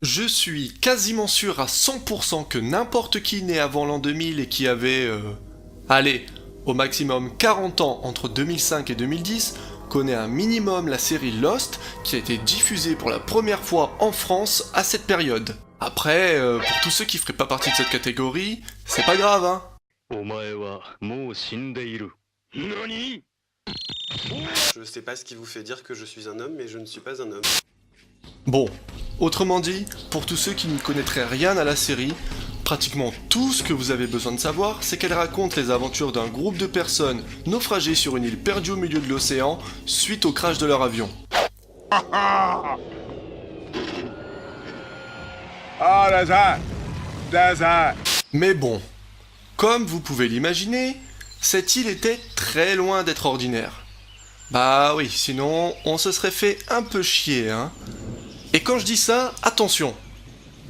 Je suis quasiment sûr à 100% que n'importe qui né avant l'an 2000 et qui avait, allez, au maximum 40 ans entre 2005 et 2010, connaît un minimum la série Lost qui a été diffusée pour la première fois en France à cette période. Après, pour tous ceux qui feraient pas partie de cette catégorie, c'est pas grave, hein. お前はもう死んでいる。何？ Je sais pas ce qui vous fait dire que je suis un homme, mais je ne suis pas un homme. Bon, autrement dit, pour tous ceux qui ne connaîtraient rien à la série, pratiquement tout ce que vous avez besoin de savoir, c'est qu'elle raconte les aventures d'un groupe de personnes naufragées sur une île perdue au milieu de l'océan suite au crash de leur avion. Oh, there's that. There's that. Mais bon, comme vous pouvez l'imaginer, cette île était très loin d'être ordinaire. Bah oui, sinon on se serait fait un peu chier, hein. Et quand je dis ça, attention,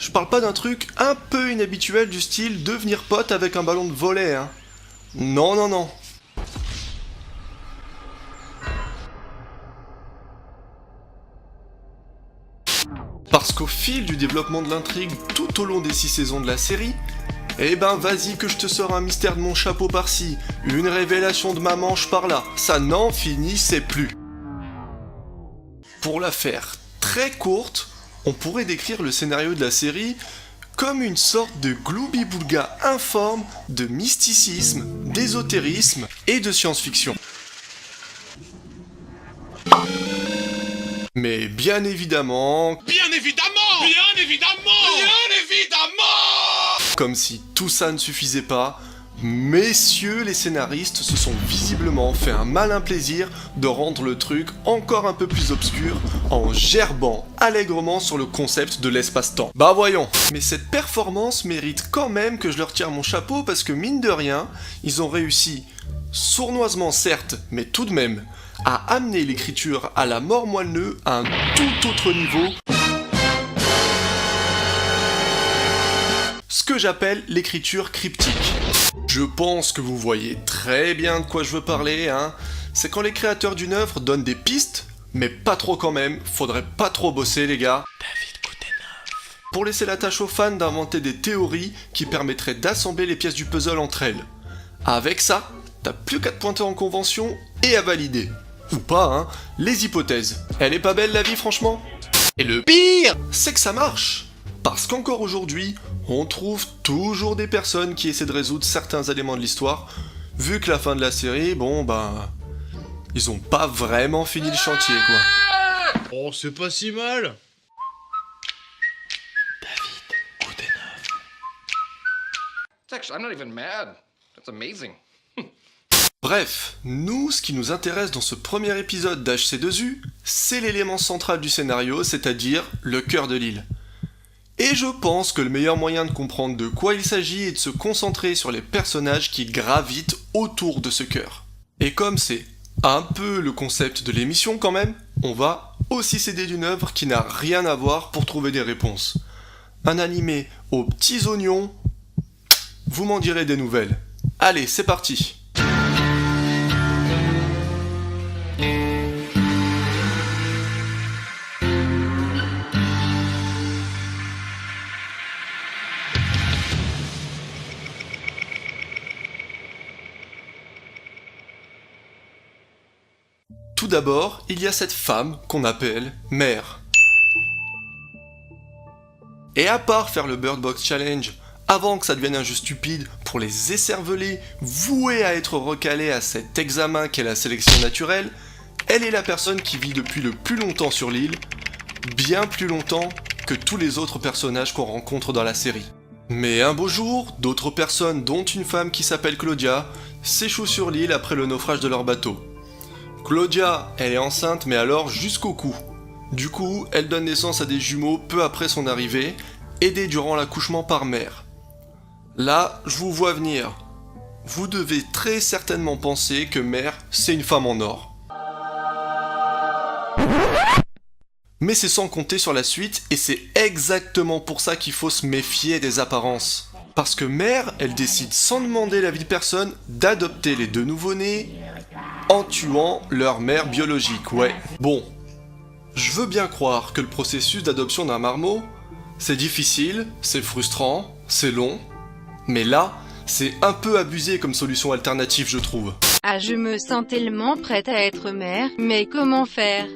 je parle pas d'un truc un peu inhabituel du style devenir pote avec un ballon de volley, hein. Non, non, non. Parce qu'au fil du développement de l'intrigue tout au long des 6 saisons de la série, eh ben vas-y que je te sors un mystère de mon chapeau par-ci, une révélation de ma manche par-là, ça n'en finissait plus. Pour la faire très courte, on pourrait décrire le scénario de la série comme une sorte de gloubi-boulga informe de mysticisme, d'ésotérisme et de science-fiction. Mais bien évidemment, comme si tout ça ne suffisait pas, messieurs les scénaristes se sont visiblement fait un malin plaisir de rendre le truc encore un peu plus obscur en gerbant allègrement sur le concept de l'espace-temps. Bah voyons, mais cette performance mérite quand même que je leur tire mon chapeau parce que mine de rien, ils ont réussi, sournoisement certes, mais tout de même, à amener l'écriture à la mort moelle-neu à un tout autre niveau. Ce que j'appelle l'écriture cryptique. Je pense que vous voyez très bien de quoi je veux parler, hein. C'est quand les créateurs d'une œuvre donnent des pistes, mais pas trop quand même, faudrait pas trop bosser les gars. Pour laisser la tâche aux fans d'inventer des théories qui permettraient d'assembler les pièces du puzzle entre elles. Avec ça, t'as plus qu'à te pointer en convention et à valider. Ou pas, hein, les hypothèses. Elle est pas belle la vie franchement? Et le pire, c'est que ça marche. Parce qu'encore aujourd'hui, on trouve toujours des personnes qui essaient de résoudre certains éléments de l'histoire, vu que la fin de la série, bon ben... ils ont pas vraiment fini le chantier, quoi. Oh, c'est pas si mal. I'm not even mad. That's amazing. Bref, nous, ce qui nous intéresse dans ce premier épisode d'HC2U, c'est l'élément central du scénario, c'est-à-dire le cœur de l'île. Et je pense que le meilleur moyen de comprendre de quoi il s'agit est de se concentrer sur les personnages qui gravitent autour de ce cœur. Et comme c'est un peu le concept de l'émission quand même, on va aussi s'aider d'une œuvre qui n'a rien à voir pour trouver des réponses. Un animé aux petits oignons, vous m'en direz des nouvelles. Allez, c'est parti. Tout d'abord, il y a cette femme qu'on appelle Mère. Et à part faire le Bird Box Challenge, avant que ça devienne un jeu stupide pour les écervelés voués à être recalés à cet examen qu'est la sélection naturelle, elle est la personne qui vit depuis le plus longtemps sur l'île, bien plus longtemps que tous les autres personnages qu'on rencontre dans la série. Mais un beau jour, d'autres personnes, dont une femme qui s'appelle Claudia, s'échouent sur l'île après le naufrage de leur bateau. Claudia, elle est enceinte mais alors jusqu'au cou. Du coup, elle donne naissance à des jumeaux peu après son arrivée, aidés durant l'accouchement par Mère. Là, je vous vois venir. Vous devez très certainement penser que Mère, c'est une femme en or. Mais c'est sans compter sur la suite, et c'est exactement pour ça qu'il faut se méfier des apparences. Parce que Mère, elle décide sans demander l'avis de personne d'adopter les deux nouveau-nés en tuant leur mère biologique, ouais. Bon, je veux bien croire que le processus d'adoption d'un marmot, C'est difficile, c'est frustrant, c'est long, mais là, c'est un peu abusé comme solution alternative, je trouve. Ah, je me sens tellement prête à être mère, mais comment faire?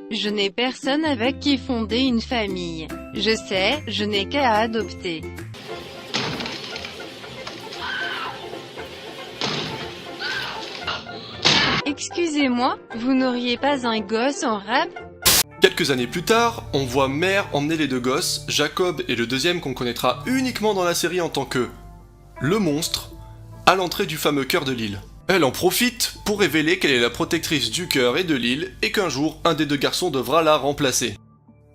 Je n'ai personne avec qui fonder une famille. Je sais, je n'ai qu'à adopter. Excusez-moi, vous n'auriez pas un gosse en rab? Quelques années plus tard, on voit Mère emmener les deux gosses, Jacob et le deuxième qu'on connaîtra uniquement dans la série en tant que le monstre, à l'entrée du fameux cœur de l'île. Elle en profite pour révéler qu'elle est la protectrice du cœur et de l'île et qu'un jour, un des deux garçons devra la remplacer.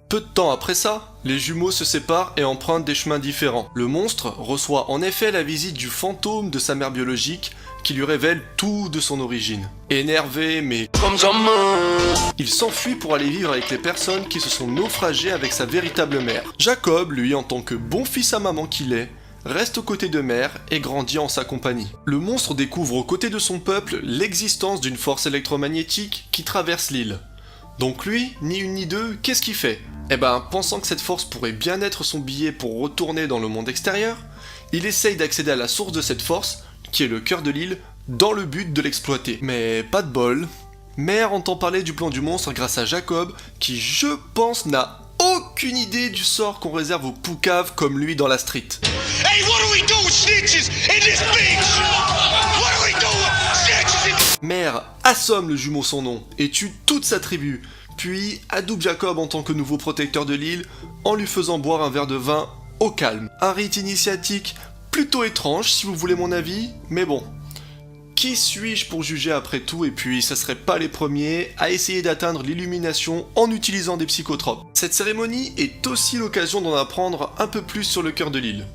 Peu de temps après ça, les jumeaux se séparent et empruntent des chemins différents. Le monstre reçoit en effet la visite du fantôme de sa mère biologique qui lui révèle tout de son origine. Énervé mais il s'enfuit pour aller vivre avec les personnes qui se sont naufragées avec sa véritable mère. Jacob, lui, en tant que bon fils à maman qu'il est, reste aux côtés de Mère et grandit en sa compagnie. Le monstre découvre aux côtés de son peuple l'existence d'une force électromagnétique qui traverse l'île. Donc lui, ni une ni deux, qu'est-ce qu'il fait? Eh ben, pensant que cette force pourrait bien être son billet pour retourner dans le monde extérieur, il essaye d'accéder à la source de cette force, qui est le cœur de l'île, dans le but de l'exploiter. Mais pas de bol, Mère entend parler du plan du monstre grâce à Jacob, qui je pense n'a aucune idée du sort qu'on réserve aux poucaves comme lui dans la street. Hey, what do we do with snitches in this bitch? What do we do with snitches in... Mère assomme le jumeau sans nom et tue toute sa tribu, puis adoube Jacob en tant que nouveau protecteur de l'île en lui faisant boire un verre de vin au calme. Un rite initiatique plutôt étrange si vous voulez mon avis, mais bon. Qui suis-je pour juger après tout, et puis ça serait pas les premiers à essayer d'atteindre l'illumination en utilisant des psychotropes. Cette cérémonie est aussi l'occasion d'en apprendre un peu plus sur le cœur de l'île.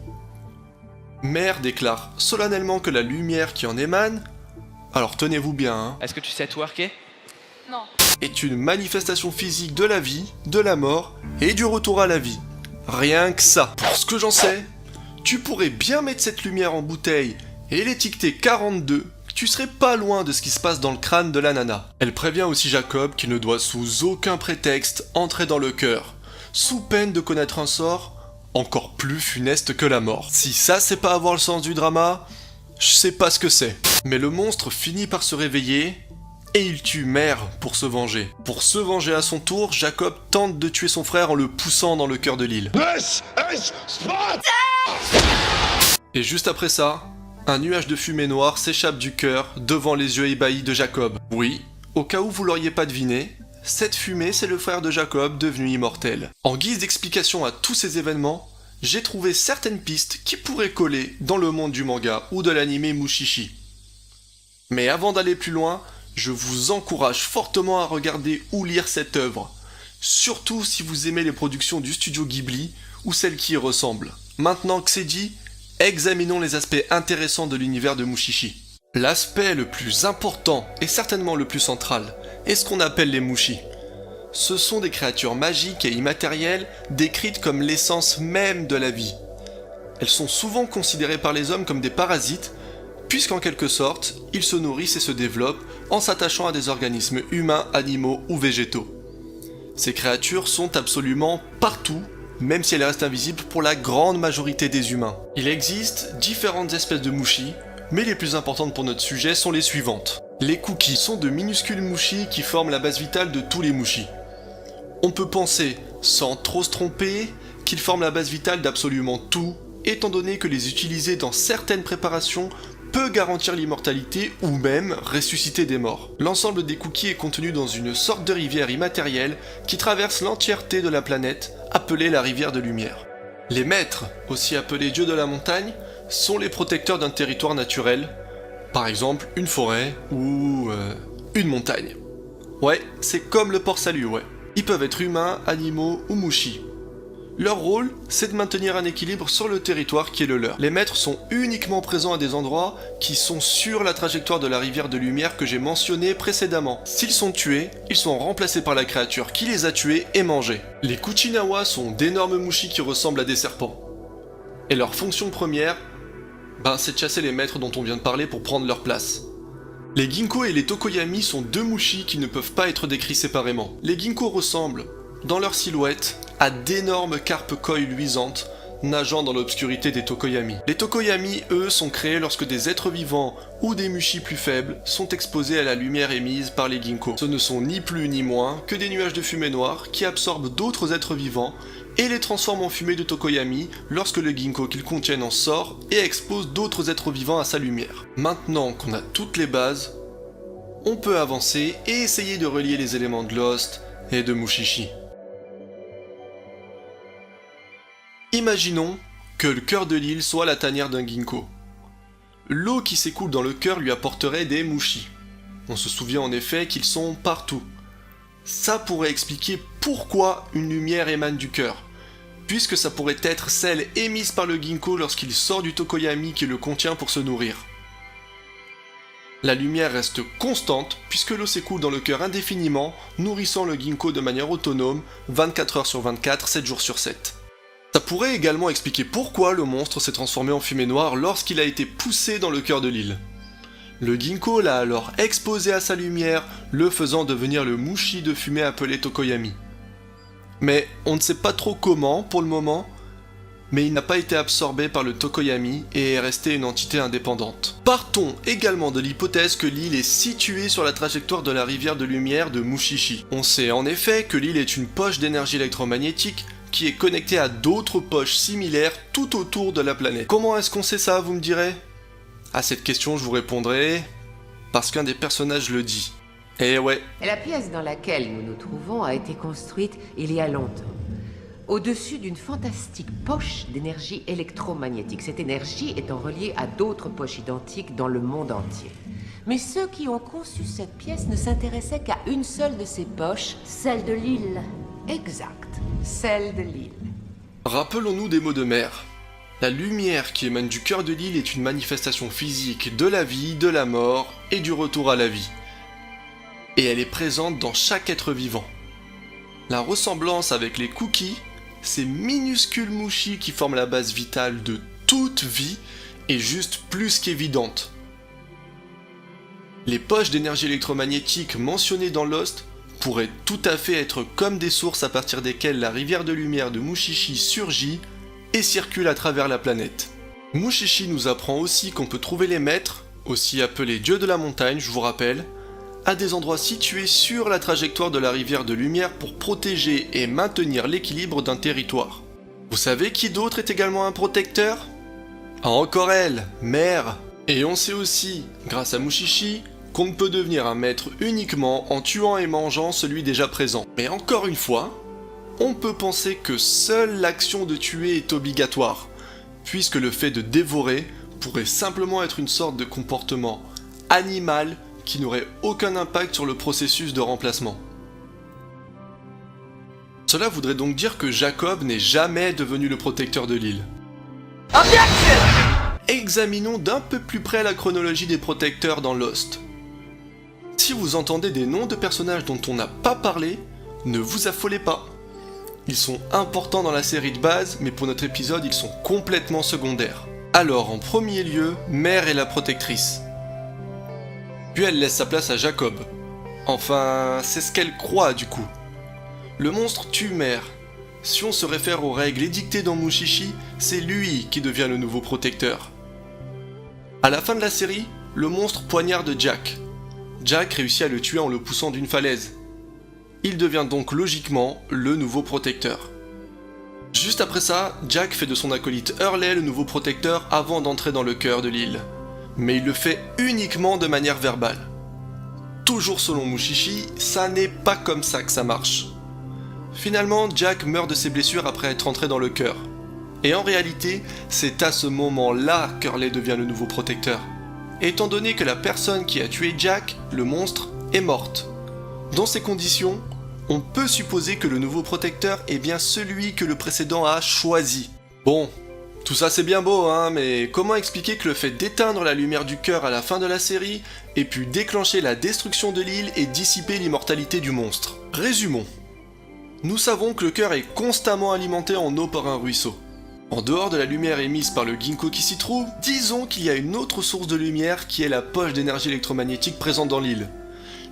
Mère déclare solennellement que la lumière qui en émane, alors tenez-vous bien, hein, Est-ce que tu sais twerker? Non. est une manifestation physique de la vie, de la mort et du retour à la vie. Rien que ça. Pour ce que j'en sais, tu pourrais bien mettre cette lumière en bouteille et l'étiqueter 42, tu serais pas loin de ce qui se passe dans le crâne de la nana. Elle prévient aussi Jacob qu'il ne doit sous aucun prétexte entrer dans le cœur, sous peine de connaître un sort encore plus funeste que la mort. Si ça c'est pas avoir le sens du drama, je sais pas ce que c'est. Mais le monstre finit par se réveiller et il tue Mère pour se venger. Pour se venger à son tour, Jacob tente de tuer son frère en le poussant dans le cœur de l'île. This is Sparta! Et juste après ça, un nuage de fumée noire s'échappe du cœur devant les yeux ébahis de Jacob. Oui, au cas où vous l'auriez pas deviné, cette fumée c'est le frère de Jacob devenu immortel. En guise d'explication à tous ces événements, j'ai trouvé certaines pistes qui pourraient coller dans le monde du manga ou de l'anime Mushishi. Mais avant d'aller plus loin, je vous encourage fortement à regarder ou lire cette œuvre, surtout si vous aimez les productions du studio Ghibli ou celles qui y ressemblent. Maintenant que c'est dit, examinons les aspects intéressants de l'univers de Mushishi. L'aspect le plus important et certainement le plus central est ce qu'on appelle les Mushi. Ce sont des créatures magiques et immatérielles décrites comme l'essence même de la vie. Elles sont souvent considérées par les hommes comme des parasites, puisqu'en quelque sorte, ils se nourrissent et se développent en s'attachant à des organismes humains, animaux ou végétaux. Ces créatures sont absolument partout, même si elles restent invisibles pour la grande majorité des humains. Il existe différentes espèces de Mushi, mais les plus importantes pour notre sujet sont les suivantes. Les Cookies sont de minuscules Mushi qui forment la base vitale de tous les Mushi. On peut penser, sans trop se tromper, qu'ils forment la base vitale d'absolument tout, étant donné que les utiliser dans certaines préparations peut garantir l'immortalité ou même ressusciter des morts. L'ensemble des cookies est contenu dans une sorte de rivière immatérielle qui traverse l'entièreté de la planète, appelée la rivière de lumière. Les maîtres, aussi appelés dieux de la montagne, sont les protecteurs d'un territoire naturel, par exemple une forêt ou une montagne. Ouais, c'est comme le port-salut, ouais. Ils peuvent être humains, animaux ou Mushi. Leur rôle, c'est de maintenir un équilibre sur le territoire qui est le leur. Les maîtres sont uniquement présents à des endroits qui sont sur la trajectoire de la rivière de lumière que j'ai mentionnée précédemment. S'ils sont tués, ils sont remplacés par la créature qui les a tués et mangés. Les Kuchinawa sont d'énormes Mushi qui ressemblent à des serpents. Et leur fonction première, c'est de chasser les maîtres dont on vient de parler pour prendre leur place. Les Ginkgo et les Tokoyami sont deux Mushi qui ne peuvent pas être décrits séparément. Les Ginkgo ressemblent dans leur silhouette, à d'énormes carpes koi luisantes, nageant dans l'obscurité des Tokoyami. Les Tokoyami, eux, sont créés lorsque des êtres vivants ou des mushi plus faibles sont exposés à la lumière émise par les ginkgo. Ce ne sont ni plus ni moins que des nuages de fumée noire qui absorbent d'autres êtres vivants et les transforment en fumée de Tokoyami lorsque le ginkgo qu'ils contiennent en sort et expose d'autres êtres vivants à sa lumière. Maintenant qu'on a toutes les bases, on peut avancer et essayer de relier les éléments de Lost et de Mushishi. Imaginons que le cœur de l'île soit la tanière d'un ginkgo. L'eau qui s'écoule dans le cœur lui apporterait des mushi. On se souvient en effet qu'ils sont partout. Ça pourrait expliquer pourquoi une lumière émane du cœur, puisque ça pourrait être celle émise par le ginkgo lorsqu'il sort du Tokoyami qui le contient pour se nourrir. La lumière reste constante puisque l'eau s'écoule dans le cœur indéfiniment, nourrissant le ginkgo de manière autonome, 24 heures sur 24, 7 jours sur 7. Ça pourrait également expliquer pourquoi le monstre s'est transformé en fumée noire lorsqu'il a été poussé dans le cœur de l'île. Le ginkgo l'a alors exposé à sa lumière, le faisant devenir le mushi de fumée appelé Tokoyami. Mais on ne sait pas trop comment pour le moment, mais il n'a pas été absorbé par le Tokoyami et est resté une entité indépendante. Partons également de l'hypothèse que l'île est située sur la trajectoire de la rivière de lumière de Mushishi. On sait en effet que l'île est une poche d'énergie électromagnétique qui est connectée à d'autres poches similaires tout autour de la planète. Comment est-ce qu'on sait ça, vous me direz? À cette question, je vous répondrai parce qu'un des personnages le dit. Eh ouais. La pièce dans laquelle nous nous trouvons a été construite il y a longtemps, au-dessus d'une fantastique poche d'énergie électromagnétique, cette énergie étant reliée à d'autres poches identiques dans le monde entier. Mais ceux qui ont conçu cette pièce ne s'intéressaient qu'à une seule de ces poches, celle de l'île. Exact, celle de l'île. Rappelons-nous des mots de Mère. La lumière qui émane du cœur de l'île est une manifestation physique de la vie, de la mort et du retour à la vie. Et elle est présente dans chaque être vivant. La ressemblance avec les cookies, ces minuscules mushi qui forment la base vitale de toute vie, est juste plus qu'évidente. Les poches d'énergie électromagnétique mentionnées dans Lost pourraient tout à fait être comme des sources à partir desquelles la rivière de lumière de Mushishi surgit et circule à travers la planète. Mushishi nous apprend aussi qu'on peut trouver les maîtres, aussi appelés dieux de la montagne, je vous rappelle, à des endroits situés sur la trajectoire de la rivière de lumière pour protéger et maintenir l'équilibre d'un territoire. Vous savez qui d'autre est également un protecteur? Encore elle, Mère. Et on sait aussi, grâce à Mushishi, qu'on ne peut devenir un maître uniquement en tuant et mangeant celui déjà présent. Mais encore une fois, on peut penser que seule l'action de tuer est obligatoire, puisque le fait de dévorer pourrait simplement être une sorte de comportement animal qui n'aurait aucun impact sur le processus de remplacement. Cela voudrait donc dire que Jacob n'est jamais devenu le protecteur de l'île. Examinons d'un peu plus près la chronologie des protecteurs dans Lost. Si vous entendez des noms de personnages dont on n'a pas parlé, ne vous affolez pas. Ils sont importants dans la série de base, mais pour notre épisode, ils sont complètement secondaires. Alors, en premier lieu, Mère est la protectrice. Puis elle laisse sa place à Jacob. Enfin, c'est ce qu'elle croit du coup. Le monstre tue Mère. Si on se réfère aux règles édictées dans Mushishi, c'est lui qui devient le nouveau protecteur. À la fin de la série, le monstre poignarde Jack. Jack réussit à le tuer en le poussant d'une falaise. Il devient donc logiquement le nouveau protecteur. Juste après ça, Jack fait de son acolyte Hurley le nouveau protecteur avant d'entrer dans le cœur de l'île. Mais il le fait uniquement de manière verbale. Toujours selon Mushishi, ça n'est pas comme ça que ça marche. Finalement, Jack meurt de ses blessures après être entré dans le cœur. Et en réalité, c'est à ce moment-là qu'Hurley devient le nouveau protecteur. Étant donné que la personne qui a tué Jack, le monstre, est morte. Dans ces conditions, on peut supposer que le nouveau protecteur est bien celui que le précédent a choisi. Bon, tout ça c'est bien beau, hein, mais comment expliquer que le fait d'éteindre la lumière du cœur à la fin de la série ait pu déclencher la destruction de l'île et dissiper l'immortalité du monstre? Résumons. Nous savons que le cœur est constamment alimenté en eau par un ruisseau. En dehors de la lumière émise par le ginkgo qui s'y trouve, disons qu'il y a une autre source de lumière qui est la poche d'énergie électromagnétique présente dans l'île,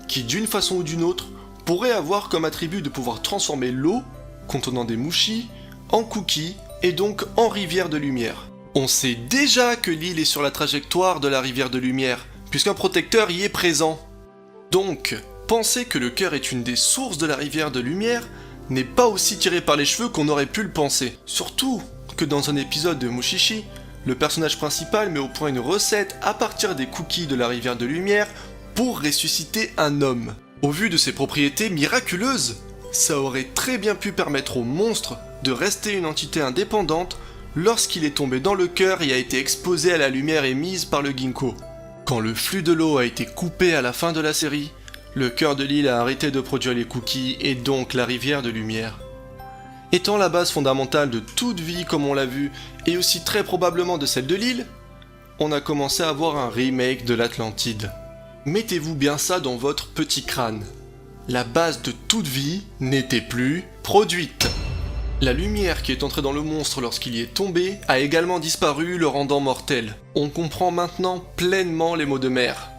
qui d'une façon ou d'une autre pourrait avoir comme attribut de pouvoir transformer l'eau, contenant des mushi, en cookies et donc en rivière de lumière. On sait déjà que l'île est sur la trajectoire de la rivière de lumière, puisqu'un protecteur y est présent. Donc, penser que le cœur est une des sources de la rivière de lumière n'est pas aussi tiré par les cheveux qu'on aurait pu le penser. Surtout que dans un épisode de Mushishi, le personnage principal met au point une recette à partir des cookies de la rivière de lumière pour ressusciter un homme. Au vu de ses propriétés miraculeuses, ça aurait très bien pu permettre au monstre de rester une entité indépendante lorsqu'il est tombé dans le cœur et a été exposé à la lumière émise par le Ginkgo. Quand le flux de l'eau a été coupé à la fin de la série, le cœur de l'île a arrêté de produire les cookies et donc la rivière de lumière. Étant la base fondamentale de toute vie comme on l'a vu, et aussi très probablement de celle de l'île, on a commencé à voir un remake de l'Atlantide. Mettez-vous bien ça dans votre petit crâne. La base de toute vie n'était plus produite. La lumière qui est entrée dans le monstre lorsqu'il y est tombé a également disparu, le rendant mortel. On comprend maintenant pleinement les mots de Mère.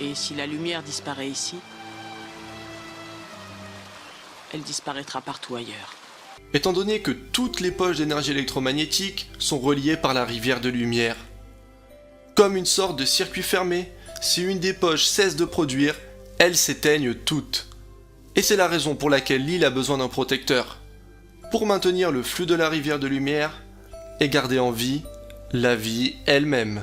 Et si la lumière disparaît ici, elle disparaîtra partout ailleurs. Étant donné que toutes les poches d'énergie électromagnétique sont reliées par la rivière de lumière. Comme une sorte de circuit fermé, si une des poches cesse de produire, elles s'éteignent toutes. Et c'est la raison pour laquelle l'île a besoin d'un protecteur. Pour maintenir le flux de la rivière de lumière et garder en vie la vie elle-même.